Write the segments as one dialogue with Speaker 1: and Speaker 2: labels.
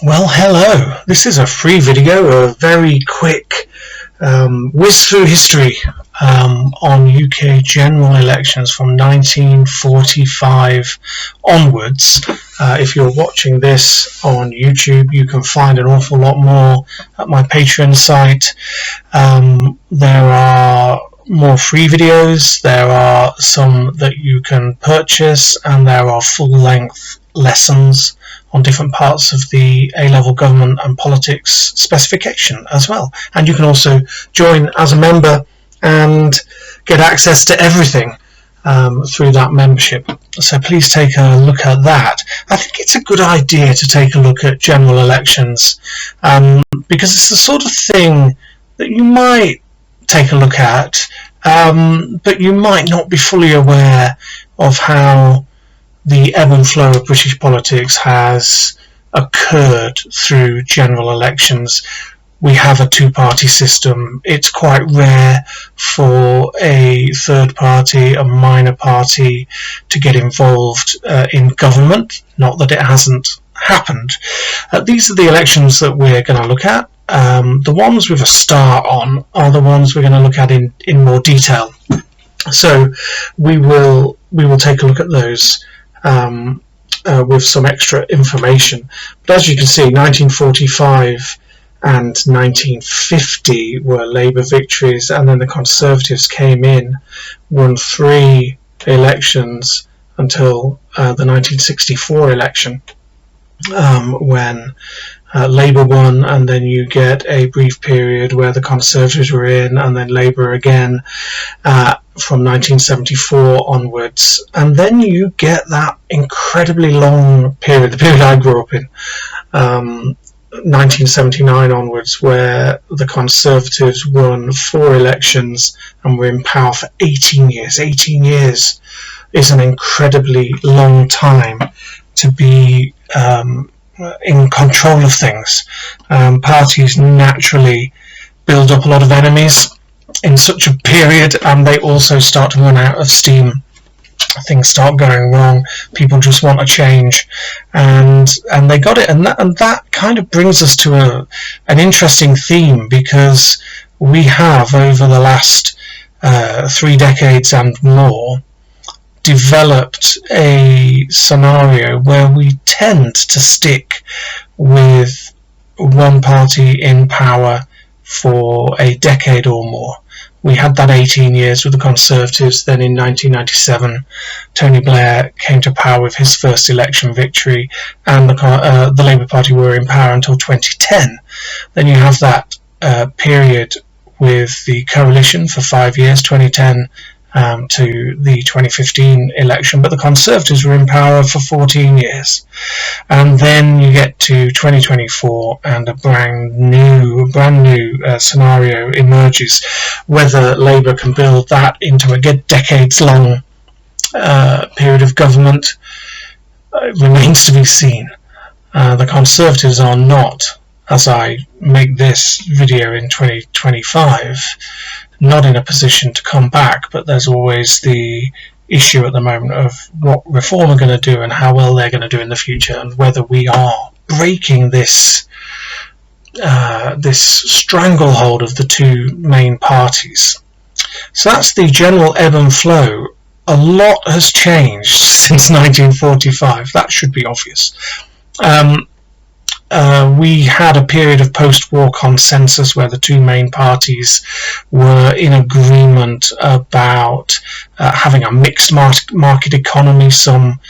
Speaker 1: Well, hello. This is a free video, a very quick whiz through history on UK general elections from 1945 onwards. If you're watching this on YouTube, you can find an awful lot more at my Patreon site. There are more free videos, there are some that you can purchase, and there are full-length lessons on different parts of the A-level government and politics specification as well. And you can also join as a member and get access to everything through that membership. So please take a look at that. I think it's a good idea to take a look at general elections because it's the sort of thing that you might take a look at, but you might not be fully aware of how the ebb and flow of British politics has occurred through general elections. We have a two-party system. It's quite rare for a third party, a minor party, to get involved in government. Not that it hasn't happened. These are the elections that we're going to look at. The ones with a star on are the ones we're going to look at in more detail. So we will take a look at those with some extra information. But as you can see, 1945 and 1950 were Labour victories, and then the Conservatives came in, won 3 elections until the 1964 election, when Labour won, and then you get a brief period where the Conservatives were in, and then Labour again from 1974 onwards. And then you get that incredibly long period, the period I grew up in, 1979 onwards, where the Conservatives won 4 elections and were in power for 18 years. 18 years is an incredibly long time to be in control of things. Parties naturally build up a lot of enemies in such a period, and they also start to run out of steam. Things start going wrong. People just want a change, and they got it. And that kind of brings us to an interesting theme, because we have, over the last 3 decades and more, developed a scenario where we tend to stick with one party in power for a decade or more. We had that 18 years with the Conservatives. Then in 1997, Tony Blair came to power with his first election victory, and the Labour Party were in power until 2010. Then you have that period with the coalition for 5 years, 2010 to the 2015 election, but the Conservatives were in power for 14 years. And then you get to 2024, and a brand new scenario emerges. Whether Labour can build that into a decades-long period of government remains to be seen. The Conservatives are not, as I make this video in 2025, not in a position to come back, but there's always the issue at the moment of what Reform are going to do and how well they're going to do in the future, and whether we are breaking this stranglehold of the two main parties. So that's the general ebb and flow. A lot has changed since 1945. That should be obvious. We had a period of post-war consensus where the two main parties were in agreement about having a mixed market economy, some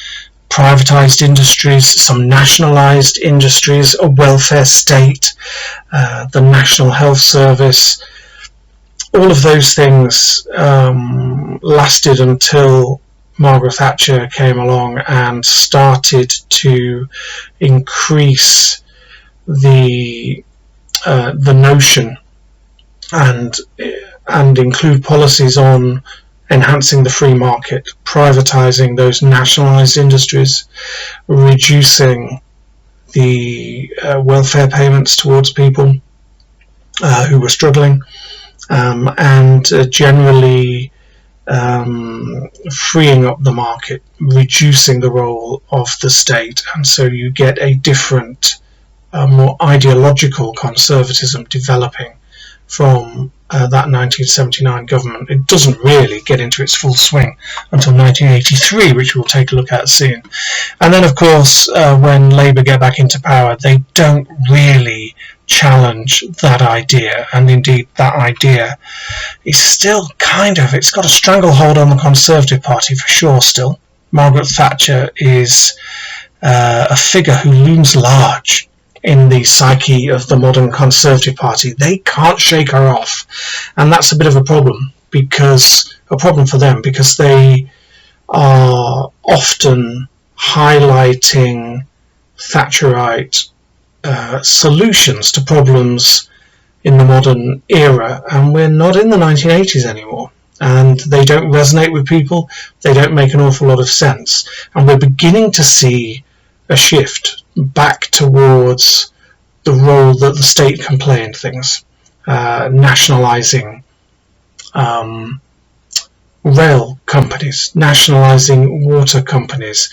Speaker 1: privatised industries, some nationalised industries, a welfare state, the National Health Service. All of those things lasted until Margaret Thatcher came along and started to increase the notion and include policies on enhancing the free market, privatising those nationalised industries, reducing the welfare payments towards people who were struggling, and generally freeing up the market, reducing the role of the state. And so you get a different a more ideological conservatism developing from that 1979 government. It doesn't really get into its full swing until 1983, which we'll take a look at soon. And then, of course, when Labour get back into power, they don't really challenge that idea, and indeed that idea is still it's got a stranglehold on the Conservative Party for sure still. Margaret Thatcher is a figure who looms large in the psyche of the modern Conservative Party. They can't shake her off, and that's a bit of a problem for them, because they are often highlighting Thatcherite solutions to problems in the modern era, and we're not in the 1980s anymore, and they don't resonate with people, they don't make an awful lot of sense, and we're beginning to see a shift back towards the role that the state can play in things, nationalising rail companies, nationalising water companies.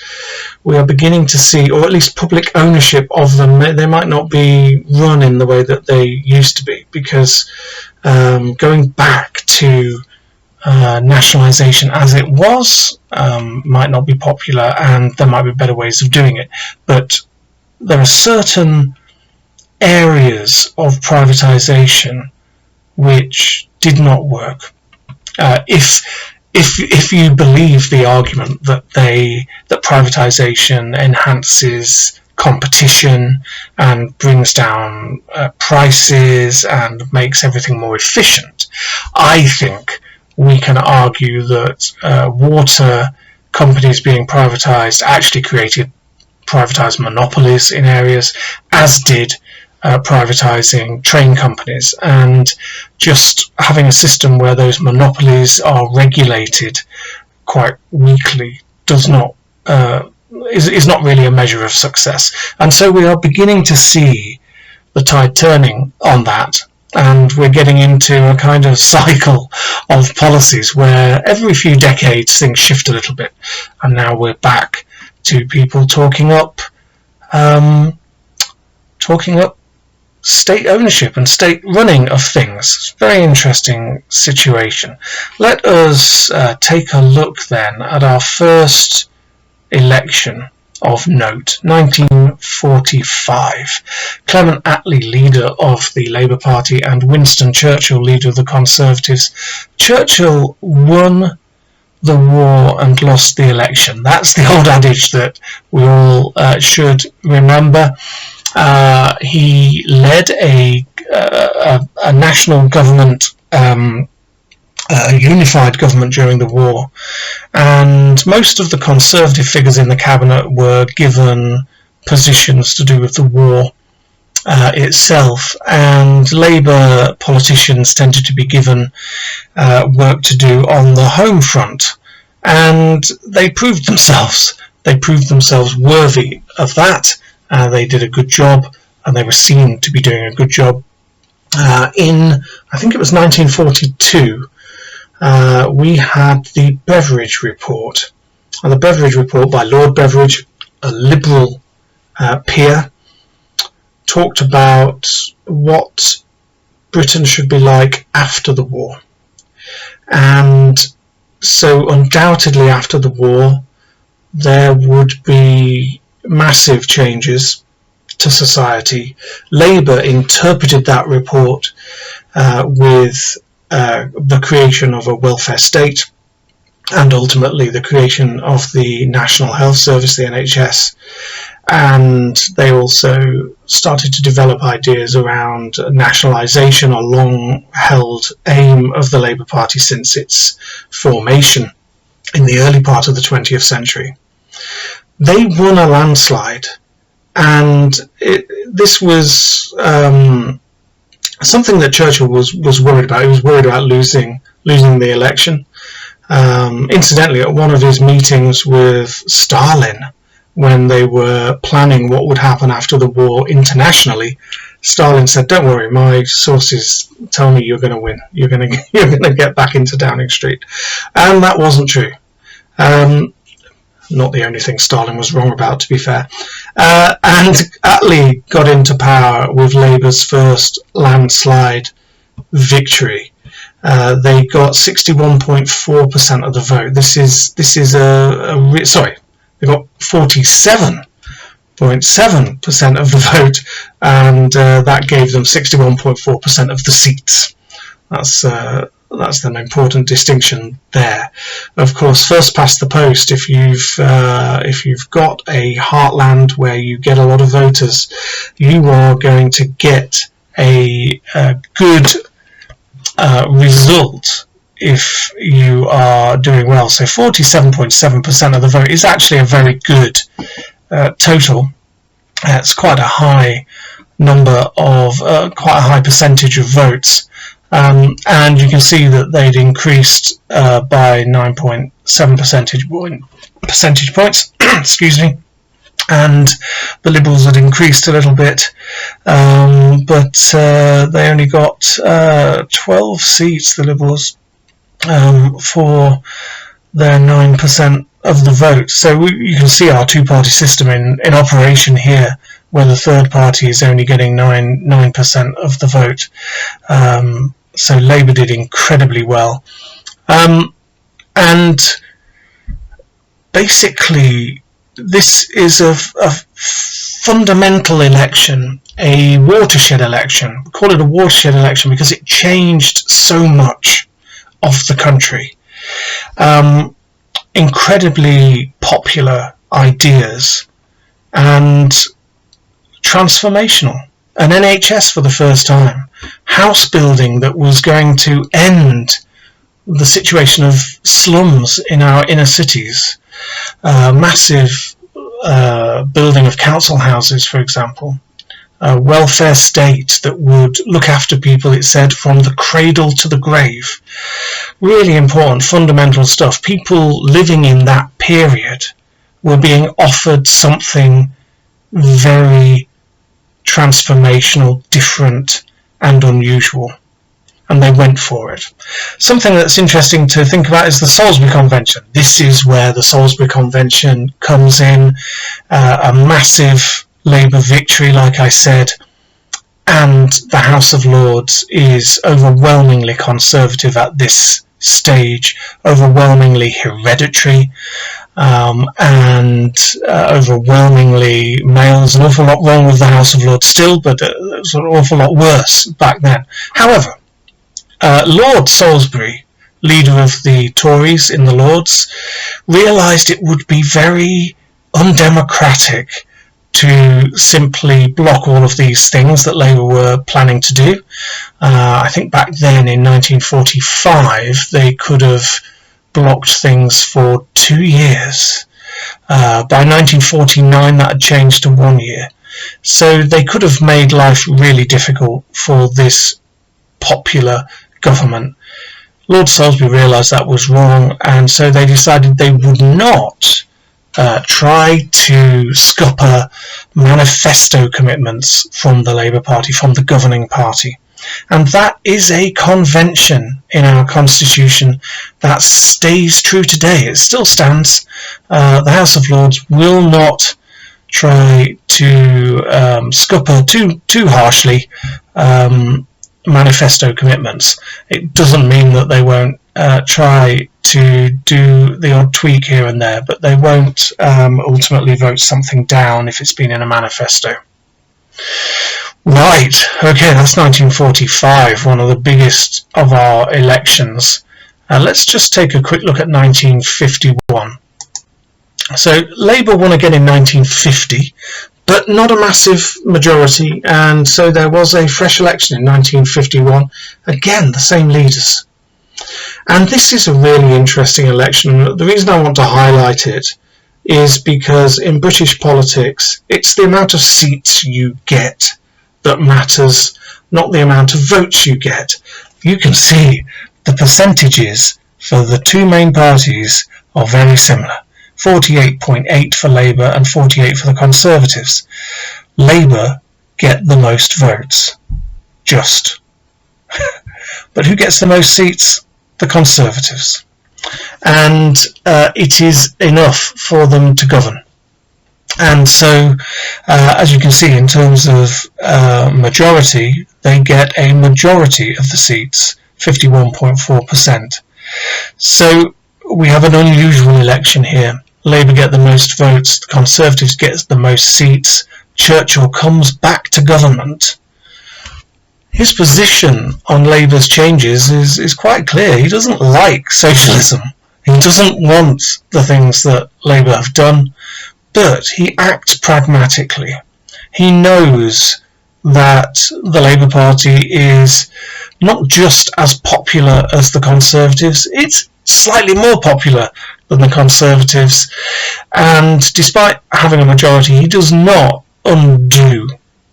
Speaker 1: We are beginning to see, or at least public ownership of them. They might not be run in the way that they used to be, because going back to nationalisation as it was might not be popular, and there might be better ways of doing it. But there are certain areas of privatisation which did not work. If you believe the argument that privatisation enhances competition and brings down prices and makes everything more efficient, I think we can argue that water companies being privatised actually created privatised monopolies in areas, as did privatising train companies, and just having a system where those monopolies are regulated quite weakly is not really a measure of success. And so we are beginning to see the tide turning on that, and we're getting into a kind of cycle of policies where every few decades things shift a little bit, and now we're back to people talking up state ownership and state running of things. It's a very interesting situation. Let us take a look then at our first election of note, 1945. Clement Attlee, leader of the Labour Party, and Winston Churchill, leader of the Conservatives. Churchill won the war and lost the election. That's the old adage that we all should remember. He led a national government, a unified government during the war, and most of the Conservative figures in the cabinet were given positions to do with the war itself, and Labour politicians tended to be given work to do on the home front, and they proved themselves worthy of that. They did a good job, and they were seen to be doing a good job. In, I think it was 1942, we had the Beveridge Report. And the Beveridge Report by Lord Beveridge, a Liberal peer, talked about what Britain should be like after the war. And so undoubtedly after the war, there would be massive changes to society. Labour interpreted that report with the creation of a welfare state, and ultimately the creation of the National Health Service, the NHS, and they also started to develop ideas around nationalisation, a long-held aim of the Labour Party since its formation in the early part of the 20th century. They won a landslide, and this was something that Churchill was worried about. He was worried about losing the election. Incidentally, at one of his meetings with Stalin, when they were planning what would happen after the war internationally, Stalin said, "Don't worry, my sources tell me you're going to win. You're going to get back into Downing Street," and that wasn't true. not the only thing Stalin was wrong about, to be fair. And Attlee got into power with Labour's first landslide victory. They got 61.4% of the vote. This is sorry, they got 47.7% of the vote, and that gave them 61.4% of the seats. That's an important distinction there. Of course, first past the post. If you've got a heartland where you get a lot of voters, you are going to get a good result if you are doing well. So 47.7% of the vote is actually a very good total. It's quite a high number of quite a high percentage of votes. And you can see that they'd increased by 9.7 percentage points, excuse me, and the Liberals had increased a little bit, but they only got 12 seats, the Liberals, for their 9% of the vote. So you can see our two-party system in operation here, where the third party is only getting 9% of the vote. So Labour did incredibly well. And basically, this is a fundamental election, a watershed election. We call it a watershed election because it changed so much of the country. Incredibly popular ideas and transformational. An NHS for the first time. House building that was going to end the situation of slums in our inner cities. Massive building of council houses, for example. A welfare state that would look after people, it said, from the cradle to the grave. Really important, fundamental stuff. People living in that period were being offered something very transformational, different, and unusual, and they went for it. Something that's interesting to think about is the Salisbury Convention. This is where the Salisbury Convention comes in, a massive Labour victory, like I said, and the House of Lords is overwhelmingly Conservative at this stage, overwhelmingly hereditary, and overwhelmingly male. There's an awful lot wrong with the House of Lords still, but there's an awful lot worse back then. However, Lord Salisbury, leader of the Tories in the Lords, realised it would be very undemocratic to simply block all of these things that Labour were planning to do. I think back then in 1945 they could have blocked things for 2 years. By 1949 that had changed to 1 year. So they could have made life really difficult for this popular government. Lord Salisbury realised that was wrong, and so they decided they would not try to scupper manifesto commitments from the Labour Party, from the governing party. And that is a convention in our constitution that stays true today. It still stands. The House of Lords will not try to scupper too harshly manifesto commitments. It doesn't mean that they won't try to do the odd tweak here and there, but they won't ultimately vote something down if it's been in a manifesto. Right, okay, that's 1945, one of the biggest of our elections. Let's just take a quick look at 1951. So Labour won again in 1950, but not a massive majority, and so there was a fresh election in 1951, again the same leaders. And this is a really interesting election. The reason I want to highlight it is because in British politics, it's the amount of seats you get that matters, not the amount of votes you get. You can see the percentages for the two main parties are very similar. 48.8 for Labour and 48 for the Conservatives. Labour get the most votes. Just. But who gets the most seats? The Conservatives. and it is enough for them to govern. And so, as you can see, in terms of majority, they get a majority of the seats, 51.4%. So we have an unusual election here. Labour get the most votes, the Conservatives get the most seats. Churchill comes back to government. His position on Labour's changes is quite clear. He doesn't like socialism. He doesn't want the things that Labour have done, but he acts pragmatically. He knows that the Labour Party is not just as popular as the Conservatives, it's slightly more popular than the Conservatives, and despite having a majority, he does not undo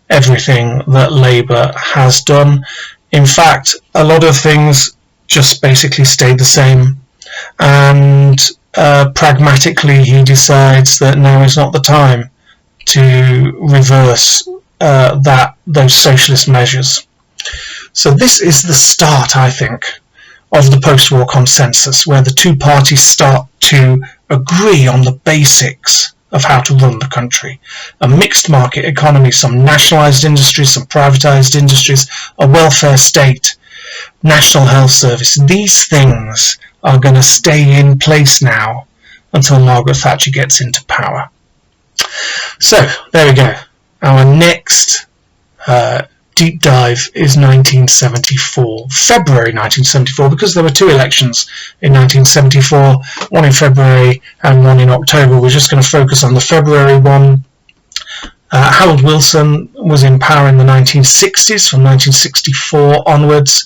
Speaker 1: everything that Labour has done. In fact, a lot of things just basically stay the same, and pragmatically he decides that now is not the time to reverse those socialist measures. So this is the start, I think, of the post-war consensus, where the two parties start to agree on the basics of how to run the country. A mixed market economy, some nationalised industries, some privatised industries, a welfare state, national health service. These things are going to stay in place now until Margaret Thatcher gets into power. So, there we go. Our next deep dive is 1974, February 1974, because there were two elections in 1974, one in February and one in October. We're just going to focus on the February one. Harold Wilson was in power in the 1960s, from 1964 onwards.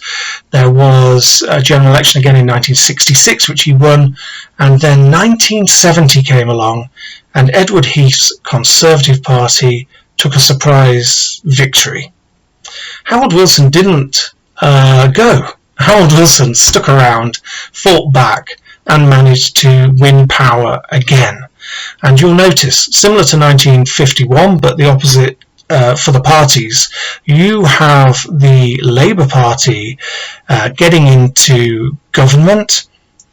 Speaker 1: There was a general election again in 1966, which he won, and then 1970 came along, and Edward Heath's Conservative Party took a surprise victory. Harold Wilson didn't go. Harold Wilson stuck around, fought back, and managed to win power again. And you'll notice, similar to 1951, but the opposite for the parties, you have the Labour Party getting into government,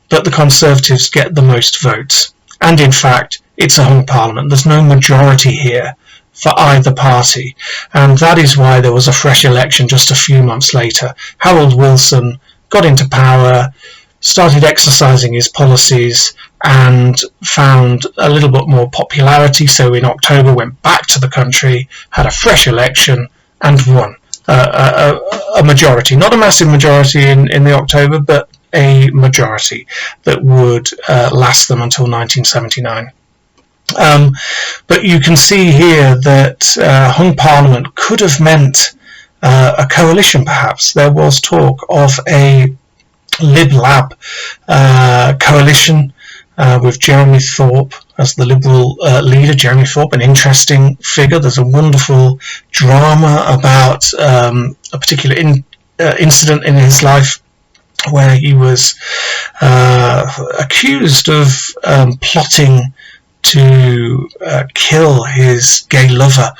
Speaker 1: but the Conservatives get the most votes. And in fact, it's a hung parliament. There's no majority here for either party, and that is why there was a fresh election just a few months later. Harold Wilson got into power, started exercising his policies, and found a little bit more popularity, so in October went back to the country, had a fresh election, and won a majority. Not a massive majority in the October, but a majority that would last them until 1979. But you can see here that hung parliament could have meant a coalition, perhaps. There was talk of a Lib-Lab coalition with Jeremy Thorpe as the Liberal leader. Jeremy Thorpe, an interesting figure. There's a wonderful drama about a particular incident in his life where he was accused of plotting to kill his gay lover,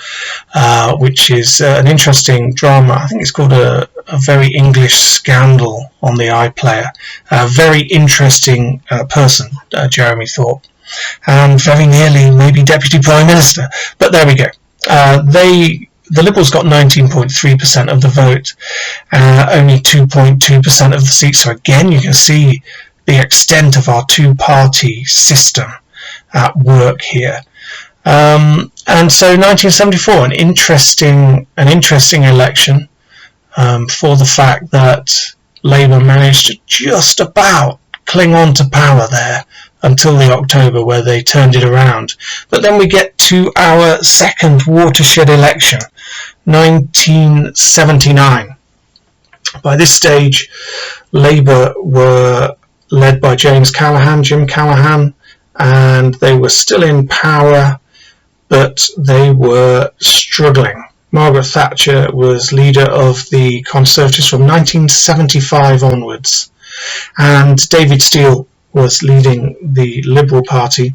Speaker 1: which is an interesting drama. I think it's called a Very English Scandal on the iPlayer. A very interesting person, Jeremy Thorpe, and very nearly maybe Deputy Prime Minister. But there we go. The Liberals got 19.3% of the vote, only 2.2% of the seats. So again, you can see the extent of our two-party system at work here. And so 1974, an interesting election for the fact that Labour managed to just about cling on to power there until the October, where they turned it around. But then we get to our second watershed election, 1979. By this stage, Labour were led by Jim Callaghan, and they were still in power, but they were struggling. Margaret Thatcher was leader of the Conservatives from 1975 onwards, and David Steel was leading the Liberal Party.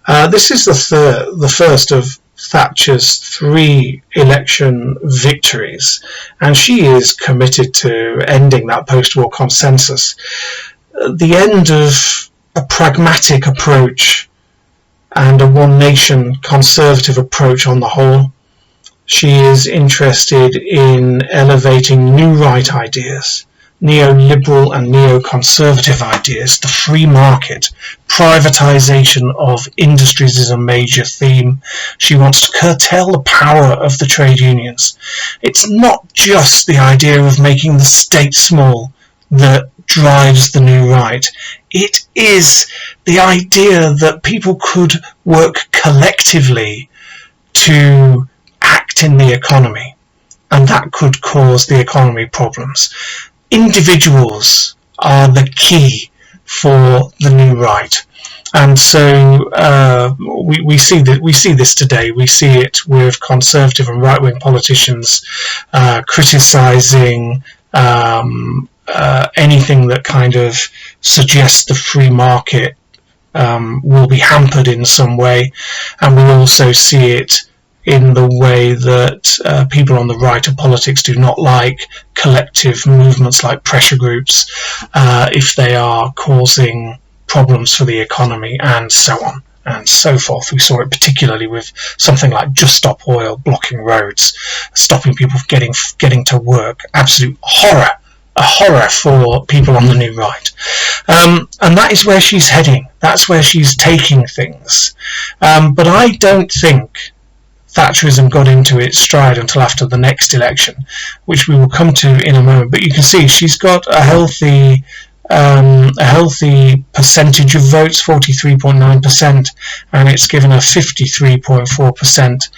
Speaker 1: This is the first of Thatcher's 3 election victories, and she is committed to ending that post-war consensus. The end of a pragmatic approach and a one-nation conservative approach on the whole. She is interested in elevating new right ideas, neoliberal and neoconservative ideas. The free market, privatization of industries is a major theme. She wants to curtail the power of the trade unions. It's not just the idea of making the state small that drives the new right. It is the idea that people could work collectively to act in the economy, and that could cause the economy problems. Individuals are the key for the new right, and so we see this today. We see it with conservative and right-wing politicians criticising anything that kind of suggests the free market will be hampered in some way, and we also see it in the way that people on the right of politics do not like collective movements like pressure groups if they are causing problems for the economy, and so on and so forth. We saw it particularly with something like Just Stop Oil blocking roads, stopping people from getting to work. Absolute horror, a horror for people on the new right. And that is where she's heading. That's where she's taking things. But I don't think Thatcherism got into its stride until after the next election, which we will come to in a moment. But you can see she's got a healthy percentage of votes, 43.9%, and it's given her 53.4%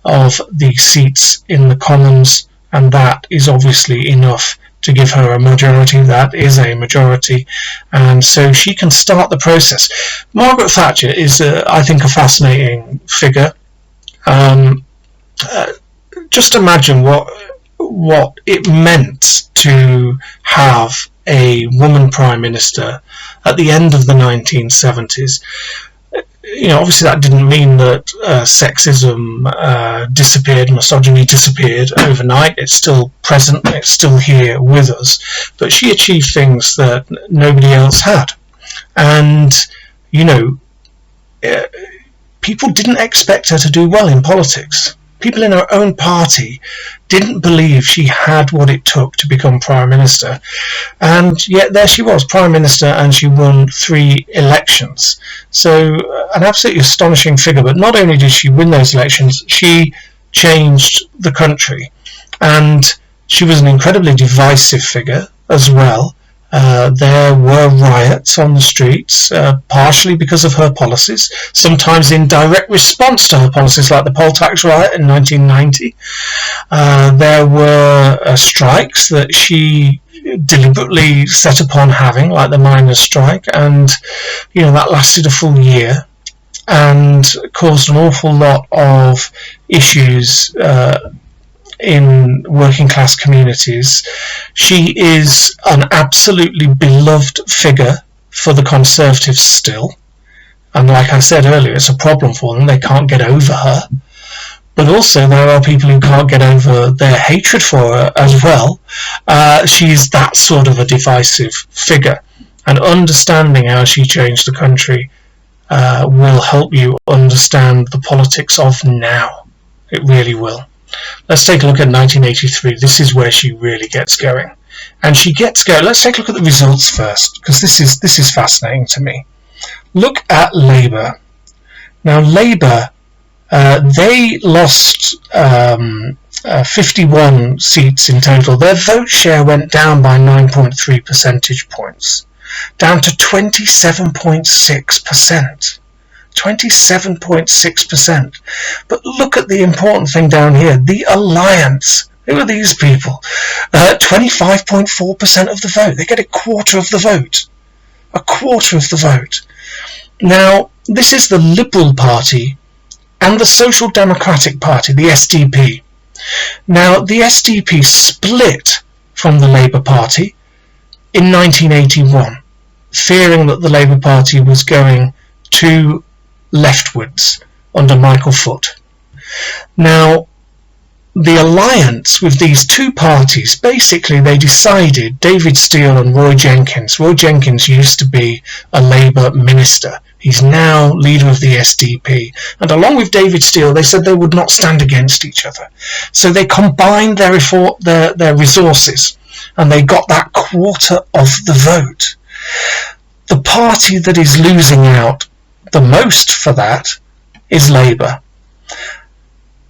Speaker 1: of the seats in the Commons, and that is obviously enough to give her a majority. That is a majority, and so she can start the process. Margaret Thatcher is, I think, a fascinating figure. Just imagine what it meant to have a woman prime minister at the end of the 1970s. You know, obviously that didn't mean that sexism disappeared, misogyny disappeared overnight. It's still present, it's still here with us, but she achieved things that nobody else had. And, you know, people didn't expect her to do well in politics. People in her own party didn't believe she had what it took to become Prime Minister. And yet there she was, Prime Minister, and she won 3 elections. So an absolutely astonishing figure. But not only did she win those elections, she changed the country. And she was an incredibly divisive figure as well. There were riots on the streets, partially because of her policies, sometimes in direct response to her policies, like the poll tax riot in 1990. There were strikes that she deliberately set upon having, like the miners' strike, and you know that lasted a full year and caused an awful lot of issues in working class communities. She is an absolutely beloved figure for the Conservatives still, and like I said earlier, it's a problem for them. They can't get over her, but also there are people who can't get over their hatred for her as well. She's that sort of a divisive figure, and understanding how she changed the country will help you understand the politics of now. It really will. Let's take a look at 1983. This is where she really gets going. And she gets going. Let's take a look at the results first, because this is fascinating to me. Look at Labour. Now, Labour, they lost 51 seats in total. Their vote share went down by 9.3 percentage points, down to 27.6%. 27.6%. But look at the important thing down here, the Alliance. Who are these people? 25.4% of the vote. They get a quarter of the vote. A quarter of the vote. Now, this is the Liberal Party and the Social Democratic Party, the SDP. Now, the SDP split from the Labour Party in 1981, fearing that the Labour Party was going too leftwards under Michael Foot. Now, the alliance with these two parties, basically they decided, David Steel and Roy Jenkins. Roy Jenkins used to be a Labour minister. He's now leader of the SDP. And along with David Steel, they said they would not stand against each other. So they combined their resources, and they got that quarter of the vote. The party that is losing out the most for that is Labour.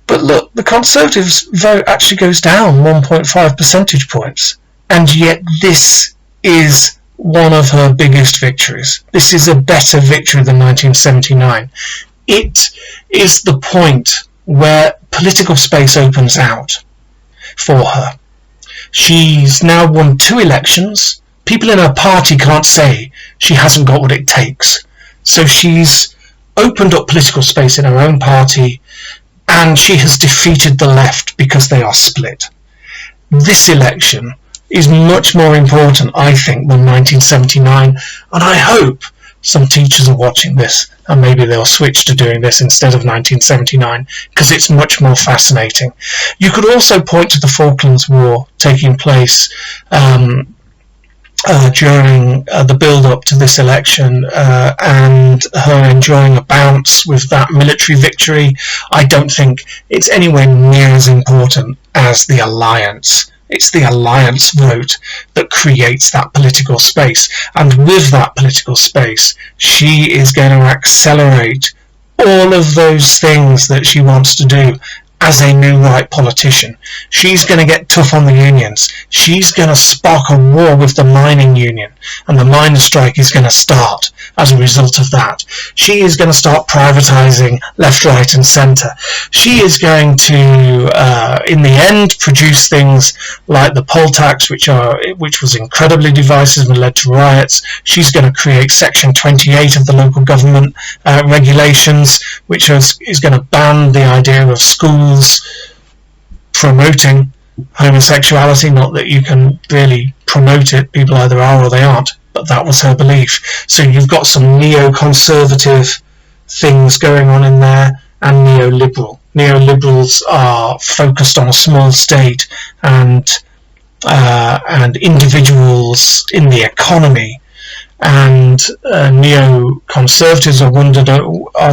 Speaker 1: But look, the Conservatives' vote actually goes down 1.5 percentage points, and yet this is one of her biggest victories. This is a better victory than 1979. It is the point where political space opens out for her. She's now won 2 elections. People in her party can't say she hasn't got what it takes. So she's opened up political space in her own party, and she has defeated the left because they are split. This election is much more important, I think, than 1979, and I hope some teachers are watching this and maybe they'll switch to doing this instead of 1979, because it's much more fascinating. You could also point to the Falklands War taking place during the build-up to this election, and her enjoying a bounce with that military victory. I don't think it's anywhere near as important as the alliance. It's the alliance vote that creates that political space, and with that political space she is going to accelerate all of those things that she wants to do as a new right politician. She's going to get tough on the unions. She's going to spark a war with the mining union, and the miners' strike is going to start as a result of that. She is going to start privatising left, right and centre. She is going to, in the end, produce things like the poll tax, which was incredibly divisive and led to riots. She's going to create Section 28 of the local government regulations, which is going to ban the idea of schools promoting homosexuality. Not that you can really promote it, people either are or they aren't, but that was her belief. So you've got some neoconservative things going on in there, and neoliberal. Neoliberals are focused on a small state and individuals in the economy, and neoconservatives are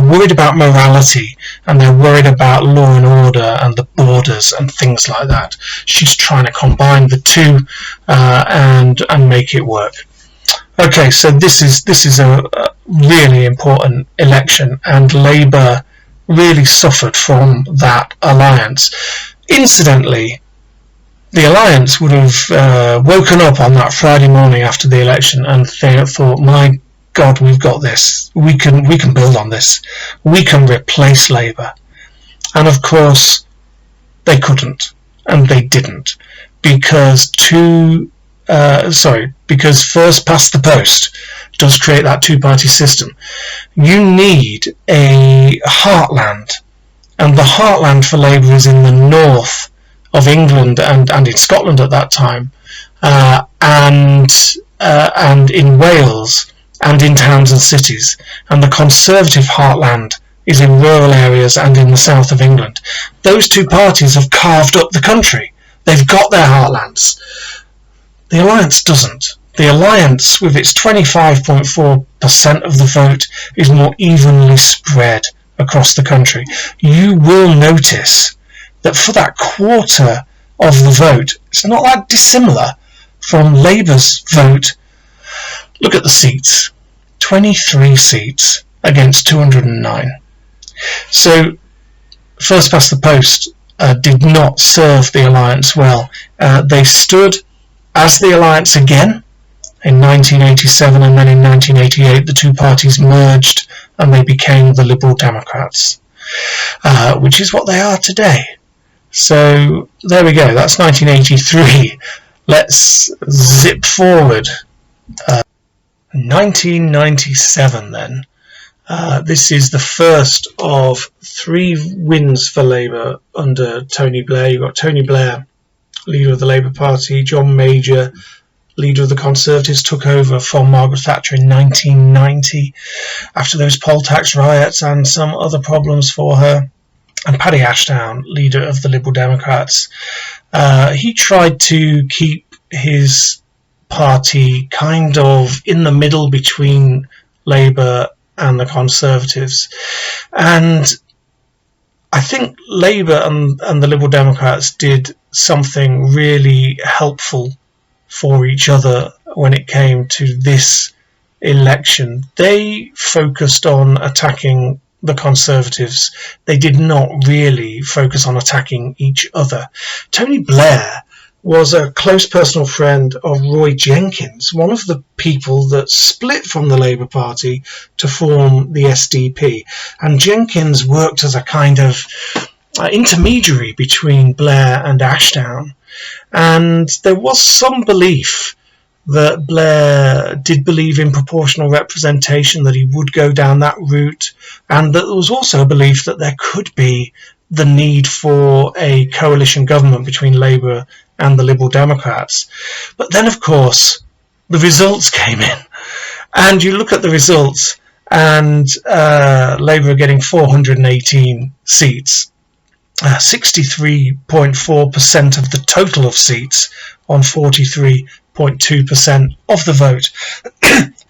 Speaker 1: worried about morality, and they're worried about law and order and the borders and things like that. She's trying to combine the two and make it work. Okay, so this is a really important election, and Labour really suffered from that alliance. Incidentally, the alliance would have woken up on that Friday morning after the election and they thought, my God, we've got this. We can build on this. We can replace Labour. And of course, they couldn't, and they didn't, because first past the post does create that two-party system. You need a heartland, and the heartland for Labour is in the north of England and in Scotland at that time, and in Wales and in towns and cities, and the Conservative heartland is in rural areas and in the south of England. Those two parties have carved up the country. They've got their heartlands. The Alliance doesn't. The Alliance, with its 25.4% of the vote, is more evenly spread across the country. You will notice that for that quarter of the vote, it's not that dissimilar from Labour's vote. Look at the seats. 23 seats against 209. So first past the post did not serve the Alliance well. They stood as the Alliance again in 1987, and then in 1988 the two parties merged and they became the Liberal Democrats, which is what they are today. So there we go, that's 1983. Let's zip forward. 1997 then. This is the first of 3 wins for Labour under Tony Blair. You've got Tony Blair, leader of the Labour Party. John Major, leader of the Conservatives, took over from Margaret Thatcher in 1990 after those poll tax riots and some other problems for her. and Paddy Ashdown, leader of the Liberal Democrats, he tried to keep his party kind of in the middle between Labour and the Conservatives. And I think Labour and the Liberal Democrats did something really helpful for each other when it came to this election. They focused on attacking the Conservatives. They did not really focus on attacking each other. Tony Blair was a close personal friend of Roy Jenkins, one of the people that split from the Labour Party to form the SDP. And Jenkins worked as a kind of intermediary between Blair and Ashdown. And there was some belief that Blair did believe in proportional representation, that he would go down that route, and that there was also a belief that there could be the need for a coalition government between Labour and the Liberal Democrats. But then, of course, the results came in, and you look at the results, and Labour are getting 418 seats, 63.4% of the total of seats on 43.2% of the vote.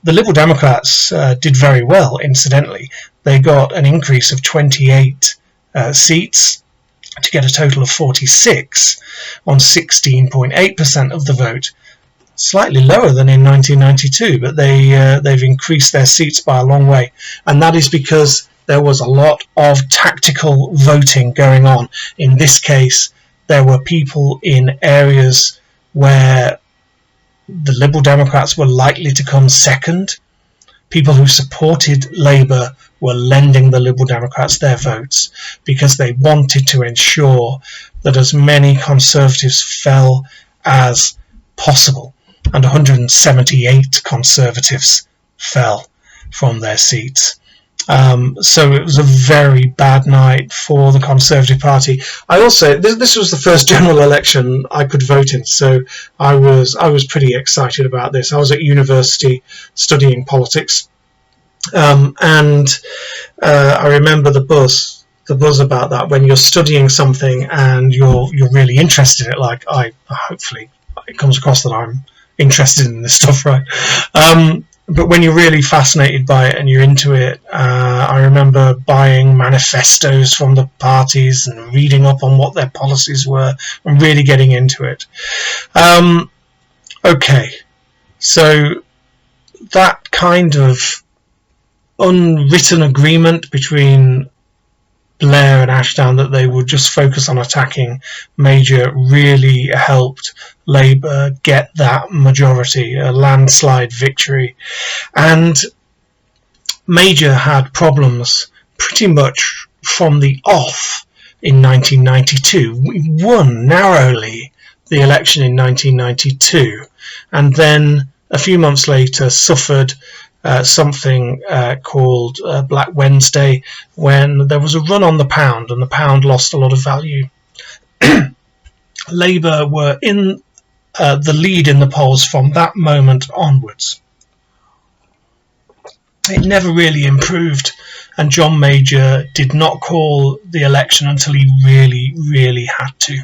Speaker 1: The Liberal Democrats did very well, incidentally. They got an increase of 28 seats to get a total of 46 on 16.8% of the vote. Slightly lower than in 1992, but they've increased their seats by a long way, and that is because there was a lot of tactical voting going on. In this case, there were people in areas where the Liberal Democrats were likely to come second. People who supported Labour were lending the Liberal Democrats their votes because they wanted to ensure that as many Conservatives fell as possible. And 178 Conservatives fell from their seats. So it was a very bad night for the Conservative Party. I also, this was the first general election I could vote in, so I was pretty excited about this. I was at university studying politics, and I remember the buzz about that when you're studying something and you're really interested in it. Like hopefully it comes across that I'm interested in this stuff, right? But when you're really fascinated by it and you're into it, I remember buying manifestos from the parties and reading up on what their policies were and really getting into it. Okay, so that kind of unwritten agreement between Blair and Ashdown that they would just focus on attacking Major really helped Labour get that majority, a landslide victory. And Major had problems pretty much from the off in 1992. We won narrowly the election in 1992, and then a few months later suffered something called Black Wednesday, when there was a run on the pound and the pound lost a lot of value. Labour were in the lead in the polls from that moment onwards. It never really improved, and John Major did not call the election until he really had to.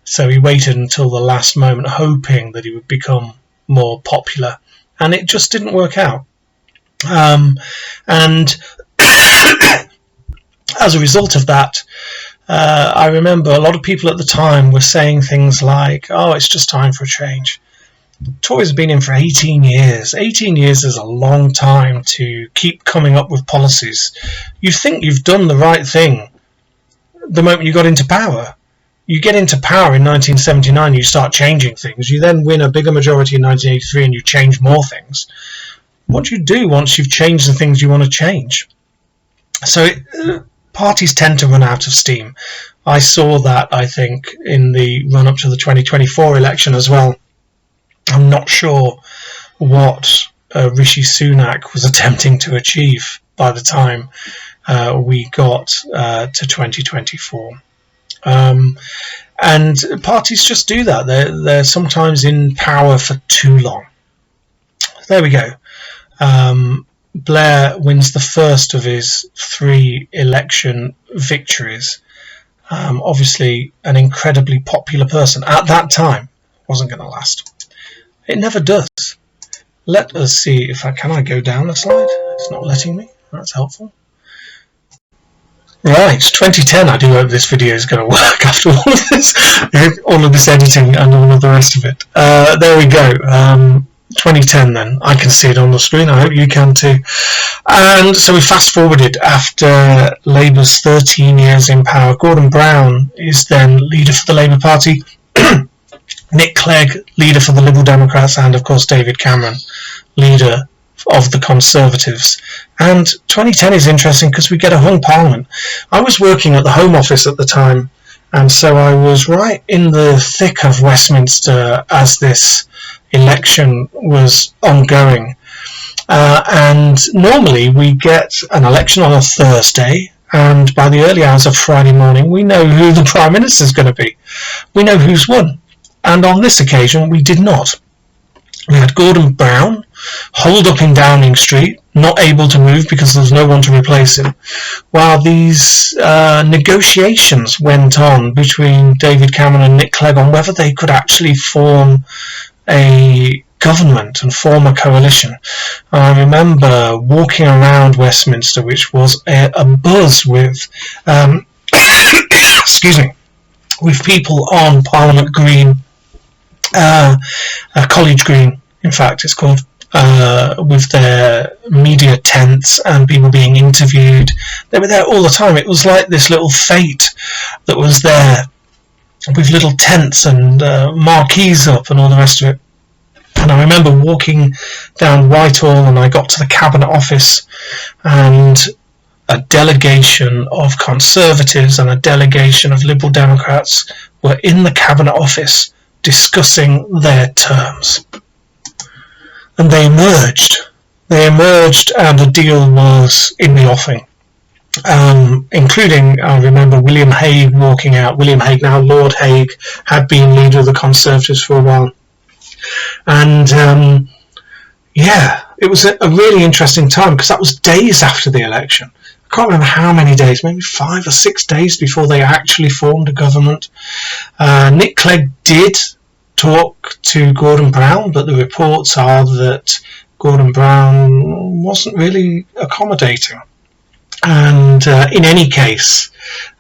Speaker 1: So he waited until the last moment, hoping that he would become more popular, and it just didn't work out. And as a result of that, I remember a lot of people at the time were saying things like, oh, it's just time for a change. Tories have been in for 18 years. 18 years is a long time to keep coming up with policies. You think you've done the right thing the moment you got into power. You get into power in 1979, you start changing things. You then win a bigger majority in 1983 and you change more things. What do you do once you've changed the things you want to change? So parties tend to run out of steam. I saw that, I think, in the run-up to the 2024 election as well. I'm not sure what Rishi Sunak was attempting to achieve by the time we got to 2024. And parties just do that. They're sometimes in power for too long. There we go. Blair wins the first of his 3 election victories, obviously an incredibly popular person at that time, wasn't going to last. It never does. Let us see if can I go down the slide? It's not letting me. That's helpful. Right, 2010. I do hope this video is going to work after all of this editing and all of the rest of it. There we go. 2010 then. I can see it on the screen. I hope you can too. And so we fast forwarded after Labour's 13 years in power. Gordon Brown is then leader for the Labour Party. Nick Clegg, leader for the Liberal Democrats, and of course David Cameron, leader of the Conservatives. And 2010 is interesting because we get a hung parliament. I was working at the Home Office at the time, and so I was right in the thick of Westminster as this election was ongoing. And normally we get an election on a Thursday, and by the early hours of Friday morning we know who the Prime Minister is going to be. We know who's won. And on this occasion we did not. We had Gordon Brown holed up in Downing Street, not able to move because there was no one to replace him, while these negotiations went on between David Cameron and Nick Clegg on whether they could actually form a government and form a coalition. I remember walking around Westminster, which was a buzz with excuse me, with people on Parliament Green, College Green, in fact it's called, with their media tents and people being interviewed. They were there all the time. It was like this little fete that was there with little tents and marquees up and all the rest of it. And I remember walking down Whitehall and I got to the Cabinet Office, and a delegation of Conservatives and a delegation of Liberal Democrats were in the Cabinet Office discussing their terms. And they emerged. And a deal was in the offing. Including, I remember William Hague walking out. William Hague, now Lord Hague, had been leader of the Conservatives for a while. And yeah, it was a really interesting time because that was days after the election. I can't remember how many days, maybe 5 or 6 days before they actually formed a government. Nick Clegg did talk to Gordon Brown, but the reports are that Gordon Brown wasn't really accommodating. And in any case,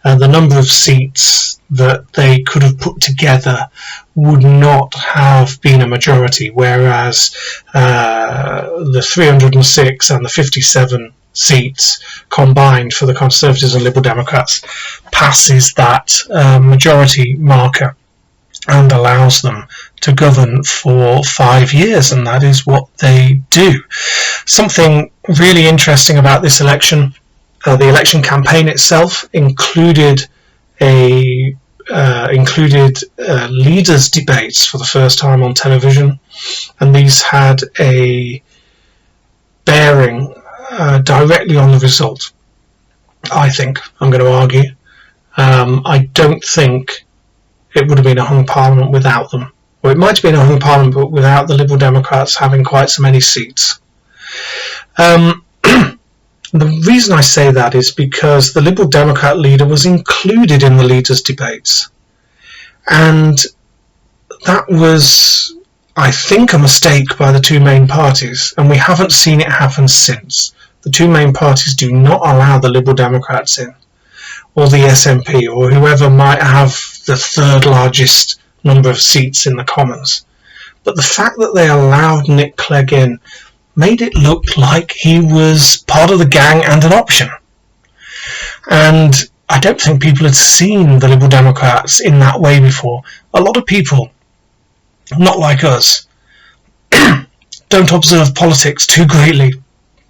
Speaker 1: the number of seats that they could have put together would not have been a majority, whereas the 306 and the 57 seats combined for the Conservatives and Liberal Democrats passes that majority marker and allows them to govern for 5 years, and that is what they do. Something really interesting about this election, the election campaign itself included leaders' debates for the first time on television, and these had a bearing directly on the result. I think, I'm going to argue. I don't think it would have been a hung parliament without them. Or it might have been a hung parliament but without the Liberal Democrats having quite so many seats. The reason I say that is because the Liberal Democrat leader was included in the leaders' debates. And that was, I think, a mistake by the two main parties, and we haven't seen it happen since. The two main parties do not allow the Liberal Democrats in, or the SNP, or whoever might have the third largest number of seats in the Commons. But the fact that they allowed Nick Clegg in made it look like he was part of the gang and an option. And I don't think people had seen the Liberal Democrats in that way before. A lot of people, not like us, don't observe politics too greatly.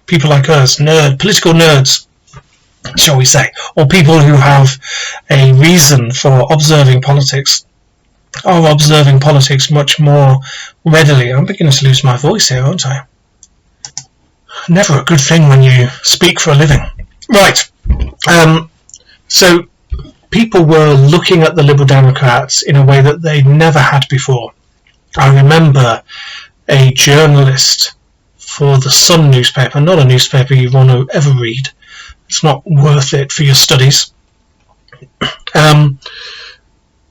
Speaker 1: People like us, political nerds, shall we say, or people who have a reason for observing politics, are observing politics much more readily. I'm beginning to lose my voice here, aren't I? Never a good thing when you speak for a living. Right. So people were looking at the Liberal Democrats in a way that they never had before. I remember a journalist for the Sun newspaper, not a newspaper you want to ever read. It's not worth it for your studies.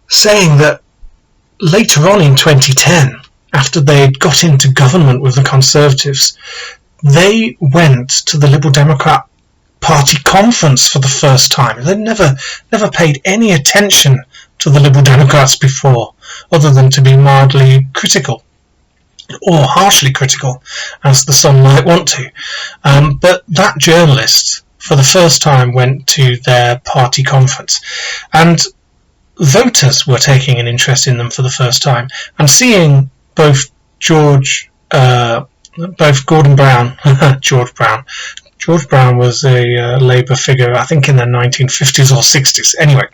Speaker 1: saying that later on in 2010, after they'd got into government with the Conservatives, they went to the Liberal Democrat Party conference for the first time. They'd never paid any attention to the Liberal Democrats before, other than to be mildly critical, or harshly critical, as the Sun might want to. But that journalist, for the first time, went to their party conference, and voters were taking an interest in them for the first time, and seeing both Gordon Brown, George Brown was a Labour figure, I think in the 1950s or 60s. Anyway,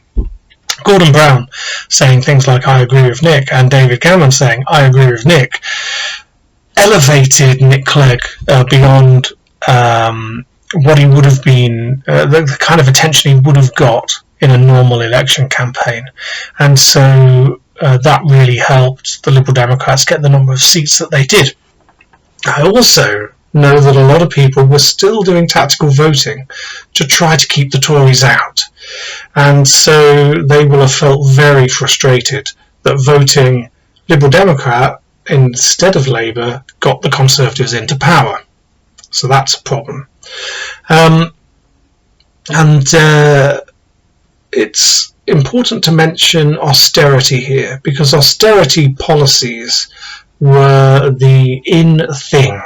Speaker 1: Gordon Brown saying things like "I agree with Nick," and David Cameron saying "I agree with Nick," elevated Nick Clegg beyond what he would have been, the kind of attention he would have got in a normal election campaign. And so that really helped the Liberal Democrats get the number of seats that they did. I also know that a lot of people were still doing tactical voting to try to keep the Tories out. And so they will have felt very frustrated that voting Liberal Democrat instead of Labour got the Conservatives into power. So that's a problem. It's important to mention austerity here, because austerity policies were the in thing.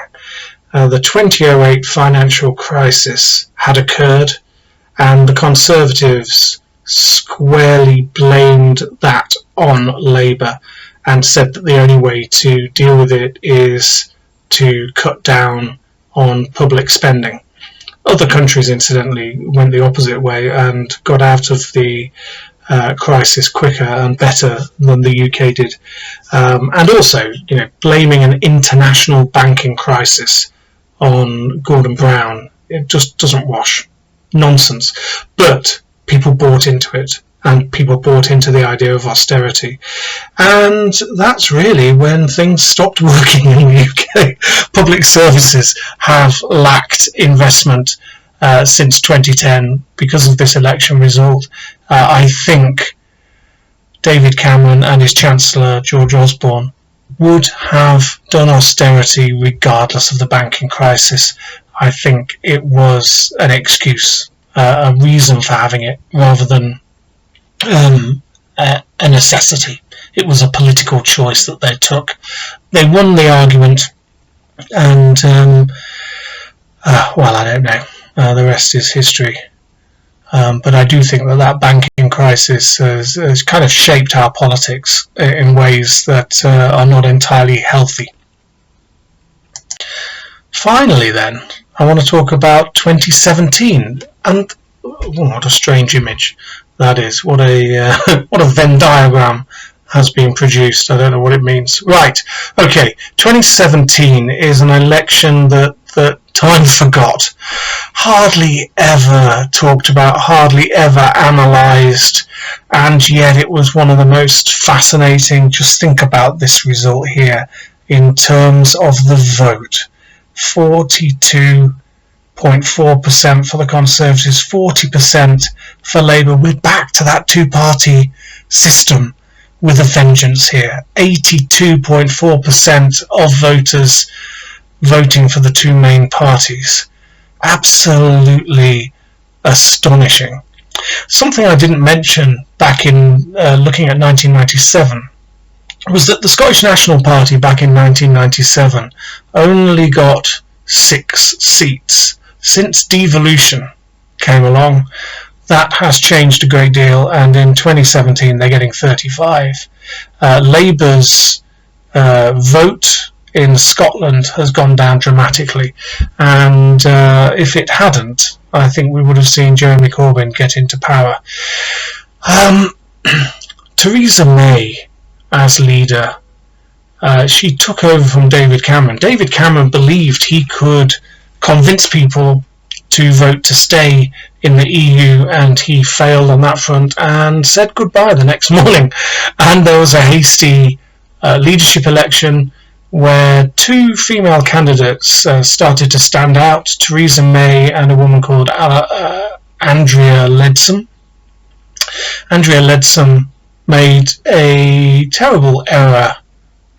Speaker 1: The 2008 financial crisis had occurred, and the Conservatives squarely blamed that on Labour and said that the only way to deal with it is to cut down on public spending. Other countries, incidentally, went the opposite way and got out of the crisis quicker and better than the UK did. And also, blaming an international banking crisis on Gordon Brown, it just doesn't wash. Nonsense. But people bought into it, and people bought into the idea of austerity. And that's really when things stopped working in the UK. Public services have lacked investment since 2010 because of this election result. I think David Cameron and his Chancellor, George Osborne, would have done austerity regardless of the banking crisis. I think it was an excuse, a reason for having it, rather than a necessity. It was a political choice that they took. They won the argument, and well, I don't know. The rest is history. But I do think that banking crisis has kind of shaped our politics in ways that are not entirely healthy. Finally, then, I want to talk about 2017, and what a strange image that is. What a Venn diagram has been produced. I don't know what it means. Right, okay, 2017 is an election that time forgot, hardly ever talked about, hardly ever analysed, and yet it was one of the most fascinating. Just think about this result here in terms of the vote. 42.4% for the Conservatives, 40% for Labour. We're back to that two-party system with a vengeance here. 82.4% of voters voting for the two main parties. Absolutely astonishing. Something I didn't mention back in looking at 1997 was that the Scottish National Party back in 1997 only got 6 seats. Since devolution came along, that has changed a great deal, and in 2017 they're getting 35. Labour's vote in Scotland has gone down dramatically, and if it hadn't, I think we would have seen Jeremy Corbyn get into power. Theresa May, as leader, she took over from David Cameron. David Cameron believed he could convince people to vote to stay in the EU, and he failed on that front and said goodbye the next morning. And there was a hasty leadership election where 2 female candidates started to stand out, Theresa May and a woman called Andrea Leadsom. Andrea Leadsom made a terrible error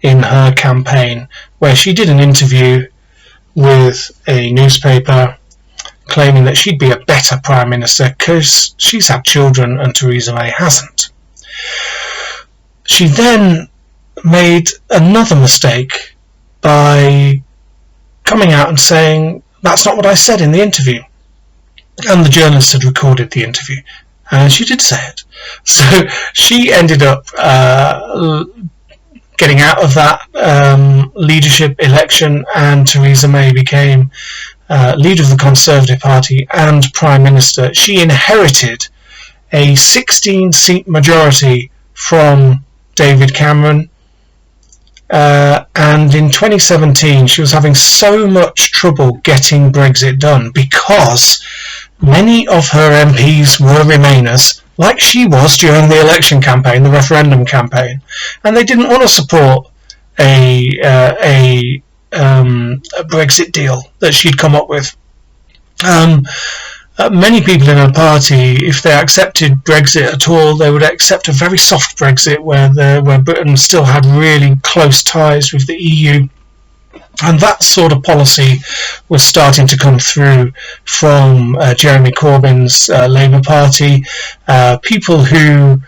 Speaker 1: in her campaign where she did an interview with a newspaper claiming that she'd be a better Prime Minister because she's had children and Theresa May hasn't. She then made another mistake by coming out and saying, that's not what I said in the interview. And the journalist had recorded the interview, and she did say it. So she ended up getting out of that leadership election, and Theresa May became leader of the Conservative Party and Prime Minister. She inherited a 16-seat majority from David Cameron, and in 2017 she was having so much trouble getting Brexit done because many of her MPs were Remainers, like she was during the election campaign, the referendum campaign, and they didn't want to support a Brexit deal that she'd come up with. Many people in her party, if they accepted Brexit at all, they would accept a very soft Brexit where Britain still had really close ties with the EU. And that sort of policy was starting to come through from Jeremy Corbyn's Labour Party. People who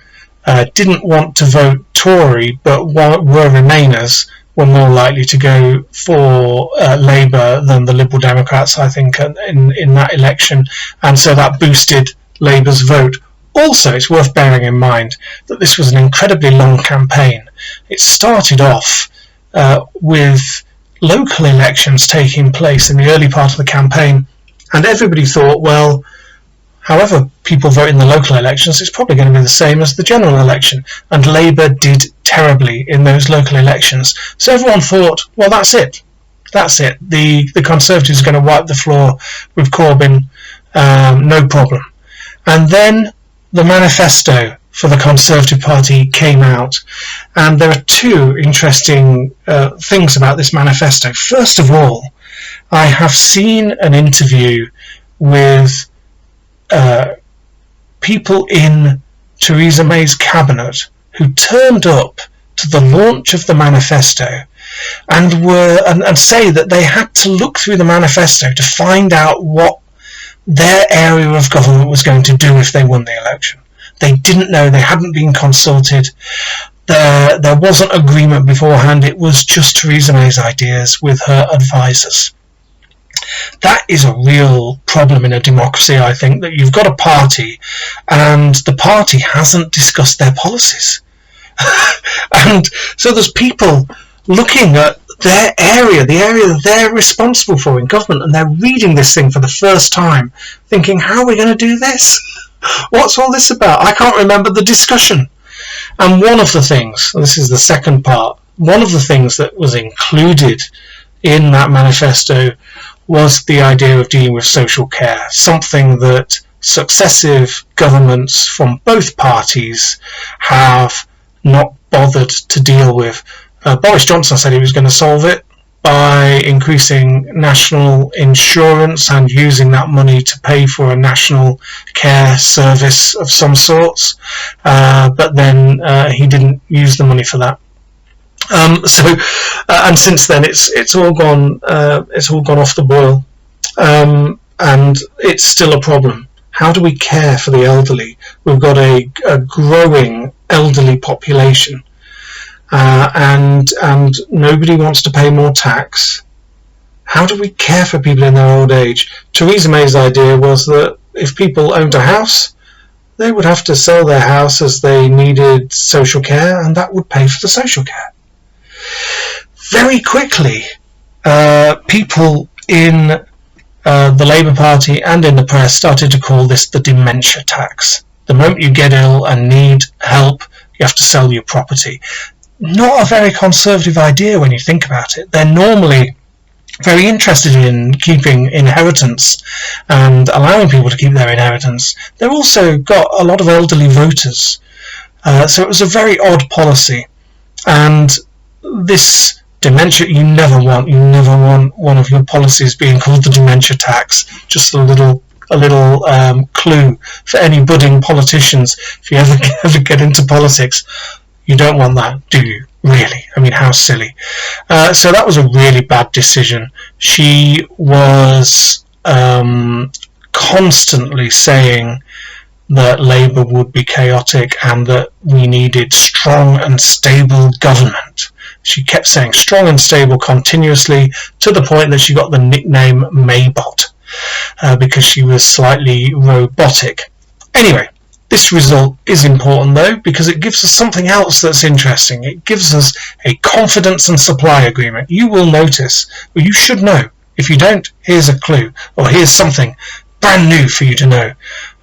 Speaker 1: didn't want to vote Tory but were Remainers were more likely to go for Labour than the Liberal Democrats, I think, in that election, and so that boosted Labour's vote. Also, it's worth bearing in mind that this was an incredibly long campaign. It started off with local elections taking place in the early part of the campaign, and everybody thought, well, however people vote in the local elections, it's probably going to be the same as the general election. And Labour did terribly in those local elections. So everyone thought, well, that's it. That's it. The Conservatives are going to wipe the floor with Corbyn, no problem. And then the manifesto for the Conservative Party came out. And there are two interesting things about this manifesto. First of all, I have seen an interview with people in Theresa May's cabinet who turned up to the launch of the manifesto and say that they had to look through the manifesto to find out what their area of government was going to do if they won the election. They didn't know, they hadn't been consulted, there wasn't agreement beforehand, it was just Theresa May's ideas with her advisors. That is a real problem in a democracy, I think, that you've got a party and the party hasn't discussed their policies. And so there's people looking at their area, the area that they're responsible for in government, and they're reading this thing for the first time, thinking, how are we going to do this? What's all this about? I can't remember the discussion. And one of the things, and this is the second part, one of the things that was included in that manifesto was the idea of dealing with social care, something that successive governments from both parties have not bothered to deal with. Boris Johnson said he was going to solve it by increasing national insurance and using that money to pay for a national care service of some sorts, but then he didn't use the money for that. And since then it's all gone off the boil, and it's still a problem. How do we care for the elderly? We've got a growing elderly population, and nobody wants to pay more tax. How do we care for people in their old age? Theresa May's idea was that if people owned a house, they would have to sell their house as they needed social care, and that would pay for the social care. Very quickly, people in the Labour Party and in the press started to call this the dementia tax. The moment you get ill and need help, you have to sell your property. Not a very conservative idea when you think about it. They're normally very interested in keeping inheritance and allowing people to keep their inheritance. They've also got a lot of elderly voters. So it was a very odd policy. And this dementia, you never want one of your policies being called the dementia tax, just a little a little clue for any budding politicians. If you ever get into politics, you don't want that, do you? Really? I mean, how silly. So that was a really bad decision. She was constantly saying that Labour would be chaotic and that we needed strong and stable government. She kept saying strong and stable continuously, to the point that she got the nickname Maybot, because she was slightly robotic. Anyway, this result is important though, because it gives us something else that's interesting. It gives us a confidence and supply agreement. You will notice, or you should know. If you don't, here's a clue, or here's something brand new for you to know.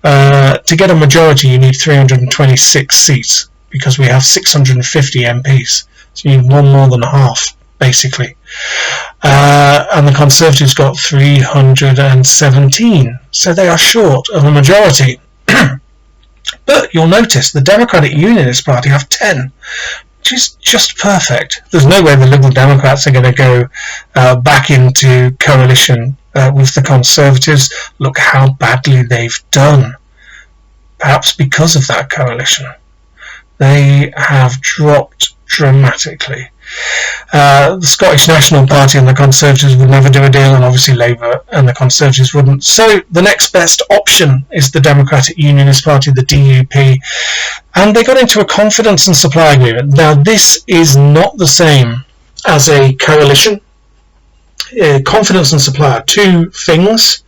Speaker 1: To get a majority, you need 326 seats, because we have 650 MPs. So you need one more than half, basically. And the Conservatives got 317, so they are short of a majority. But you'll notice the Democratic Unionist Party have 10, which is just perfect. There's no way the Liberal Democrats are going to go back into coalition with the Conservatives. Look how badly they've done. Perhaps because of that coalition. They have dropped dramatically. The Scottish National Party and the Conservatives would never do a deal, and obviously Labour and the Conservatives wouldn't. So the next best option is the Democratic Unionist Party, the DUP, and they got into a confidence and supply agreement. Now this is not the same as a coalition. Confidence and supply are two things.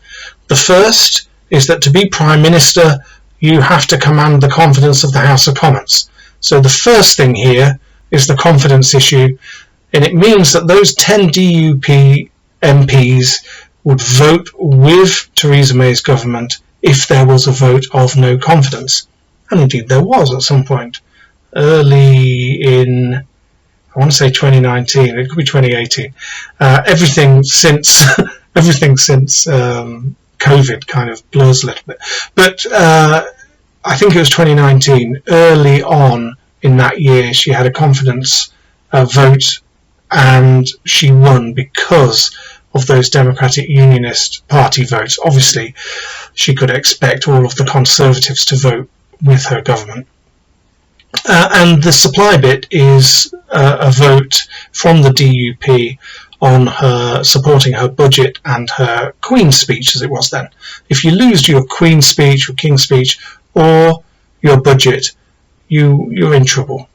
Speaker 1: The first is that to be Prime Minister you have to command the confidence of the House of Commons. So the first thing here is the confidence issue, and it means that those 10 DUP MPs would vote with Theresa May's government if there was a vote of no confidence. And indeed there was at some point. Early in, I want to say 2019, it could be 2018. Everything since COVID kind of blurs a little bit. But I think it was 2019, early on in that year, she had a confidence vote, and she won because of those Democratic Unionist Party votes. Obviously, she could expect all of the Conservatives to vote with her government. And the supply bit is a vote from the DUP on her supporting her budget and her Queen's speech, as it was then. If you lose your Queen's speech or King's speech or your budget, you're in trouble.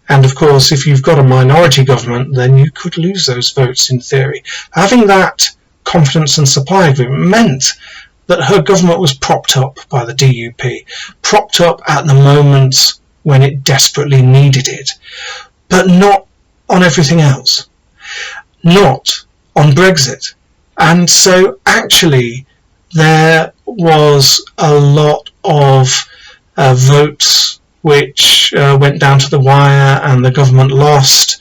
Speaker 1: And of course, if you've got a minority government, then you could lose those votes in theory. Having that confidence and supply agreement meant that her government was propped up by the DUP, propped up at the moments when it desperately needed it, but not on everything else, not on Brexit. And so actually there was a lot of votes which went down to the wire, and the government lost,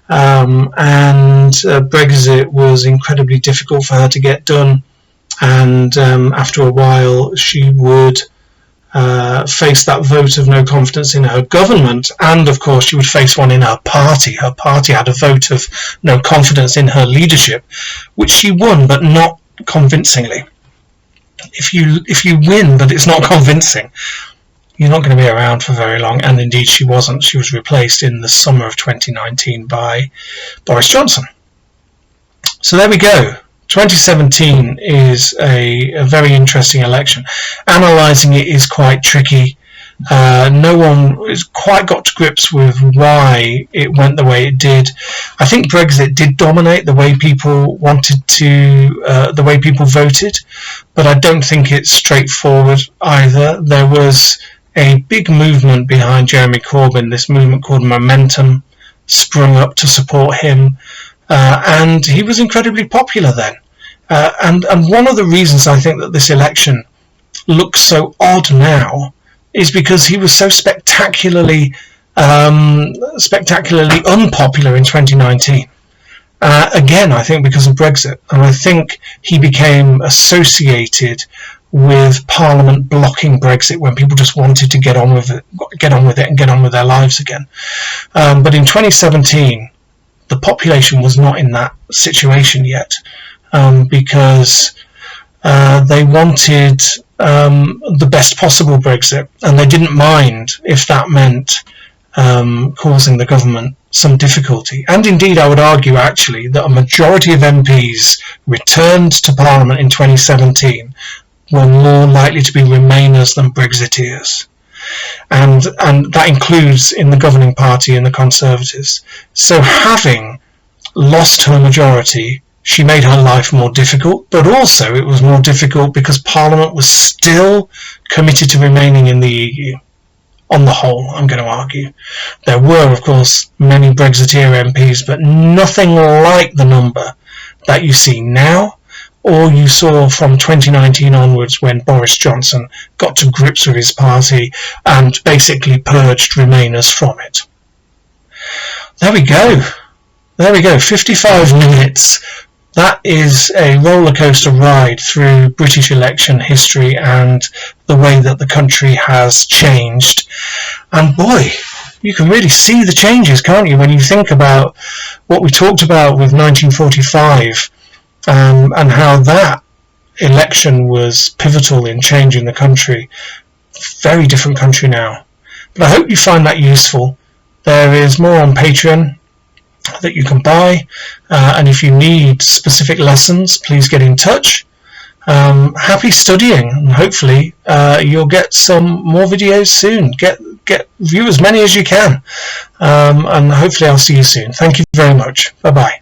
Speaker 1: and Brexit was incredibly difficult for her to get done, and after a while she would face that vote of no confidence in her government, and of course she would face one in her party. Her party had a vote of no confidence in her leadership, which she won, but not convincingly. If you win but it's not convincing, you're not going to be around for very long, and indeed she wasn't. She was replaced in the summer of 2019 by Boris Johnson. So there we go. 2017 is a very interesting election. Analysing it is quite tricky. No one has quite got to grips with why it went the way it did. I think Brexit did dominate the way people wanted to, the way people voted, but I don't think it's straightforward either. There was a big movement behind Jeremy Corbyn, this movement called Momentum, sprung up to support him, and he was incredibly popular then. And one of the reasons I think that this election looks so odd now is because he was so spectacularly unpopular in 2019. Again, I think because of Brexit, and I think he became associated with Parliament blocking Brexit when people just wanted to get on with it and get on with their lives again. But in 2017, the population was not in that situation yet, because they wanted the best possible Brexit, and they didn't mind if that meant causing the government some difficulty. And indeed, I would argue actually that a majority of MPs returned to Parliament in 2017 were more likely to be Remainers than Brexiteers. And that includes in the governing party and the Conservatives. So having lost her majority, she made her life more difficult, but also it was more difficult because Parliament was still committed to remaining in the EU. On the whole, I'm going to argue. There were, of course, many Brexiteer MPs, but nothing like the number that you see now, or you saw from 2019 onwards when Boris Johnson got to grips with his party and basically purged Remainers from it. There we go. There we go. 55 minutes. That is a roller coaster ride through British election history and the way that the country has changed. And boy, you can really see the changes, can't you, when you think about what we talked about with 1945 and how that election was pivotal in changing the country. Very different country now. But I hope you find that useful. There is more on Patreon that you can buy, and if you need specific lessons, please get in touch. Happy studying, and hopefully you'll get some more videos soon. View as many as you can, and hopefully I'll see you soon. Thank you very much. Bye bye.